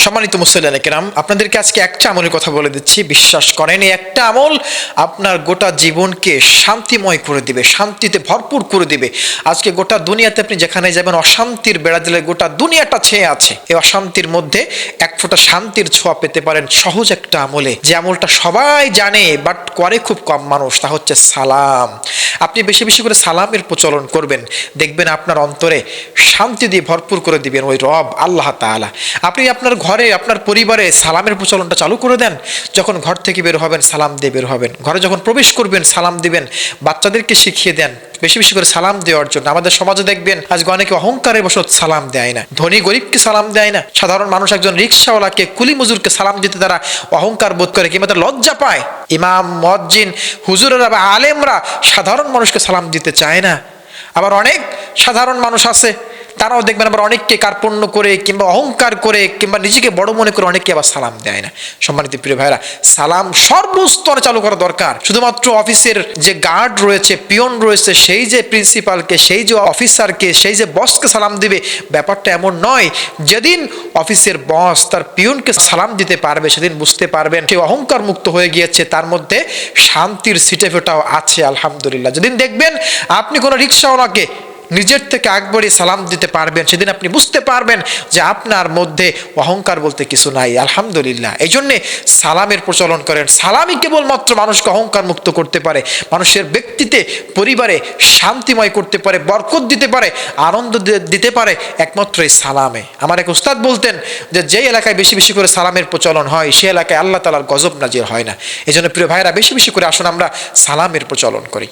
সম্মানিত মুসল্লিয়ানে কেরাম, আপনাদেরকে আজকে একটা আমলের কথা বলে দিচ্ছি, বিশ্বাস করেন এই একটা আমল আপনার গোটা জীবনকে শান্তিময় করে দিবে, শান্তিতে ভরপুর করে দিবে। আজকে গোটা দুনিয়াতে আপনি যেখানে যাবেন অশান্তির বেড়া দিলে গোটা দুনিয়াটা ছেয়ে আছে। এই অশান্তির মধ্যে এক ফোঁটা শান্তির ছোঁয়া পেতে পারেন সহজ একটা আমলে, যে আমলটা সবাই জানে বাট করে খুব কম মানুষ, তা হচ্ছে সালাম। আপনি বেশি বেশি করে সালামের প্রচলন করবেন, দেখবেন আপনার অন্তরে শান্তি দিয়ে ভরপুর করে দিবেন ওই রব আল্লাহ তাআলা। আপনি আপনার ঘরে আপনার পরিবারে সালামের প্রচলনটা চালু করে দেন। যখন ঘর থেকে বের হবেন সালাম দিয়ে বের হবেন, ঘরে যখন প্রবেশ করবেন সালাম দিবেন। বাচ্চাদেরকে শিখিয়ে দেন বেশি বেশি করে সালাম দেওয়ার জন্য। আমাদের সমাজে দেখবেন আজকে অনেকে অহংকারের বশত সালাম দেয় না, ধনী গরিবকে সালাম দেয় না। সাধারণ মানুষ একজন রিক্সাওয়ালাকে, কুলি মজুরকে সালাম দিতে তারা অহংকার বোধ করে কিংবা তারা লজ্জা পায়। ইমাম, মুয়াজ্জিন, হুজুরেরা বা আলেমরা সাধারণ মানুষকে সালাম দিতে চায় না। আবার অনেক সাধারণ মানুষ আছে, তারাও দেখবেন আবার অনেককে কার্পণ্য করে কিংবা অহংকার করে কিংবা নিজেকে বড় মনে করে অনেককে আবার সালাম দেয় না। সম্মানিত প্রিয় ভাইরা, সালাম সর্বস্তরে চালু করা দরকার। শুধুমাত্র অফিসের যে গার্ড রয়েছে, পিয়ন রয়েছে, সেই যে প্রিন্সিপালকে, সেই যে অফিসারকে, সেই যে বসকে সালাম দিবে, ব্যাপারটা এমন নয়। যেদিন অফিসের বস তার পিয়নকে সালাম দিতে পারবে সেদিন বুঝতে পারবেন সে অহংকার মুক্ত হয়ে গিয়েছে, তার মধ্যে শান্তির সিটেফোটাও আছে আলহামদুলিল্লাহ। যেদিন দেখবেন আপনি কোনো রিক্সাওয়ালাকে নিজের থেকে আকবরী সালাম দিতে পারবেন, সেদিন আপনি বুঝতে পারবেন যে আপনার মধ্যে অহংকার বলতে কিছু নাই আলহামদুলিল্লাহ। এই জন্যে সালামের প্রচলন করেন। সালামই কেবলমাত্র মানুষকে অহংকার মুক্ত করতে পারে, মানুষের ব্যক্তিতে, পরিবারে শান্তিময় করতে পারে, বরকত দিতে পারে, আনন্দ দিতে পারে একমাত্র এই সালামে। আমার এক উস্তাদ বলতেন যে যেই এলাকায় বেশি বেশি করে সালামের প্রচলন হয় সেই এলাকায় আল্লাহ তাআলার গজব নাজির হয় না। এই জন্য প্রিয় ভাইরা, বেশি বেশি করে আসুন আমরা সালামের প্রচলন করি।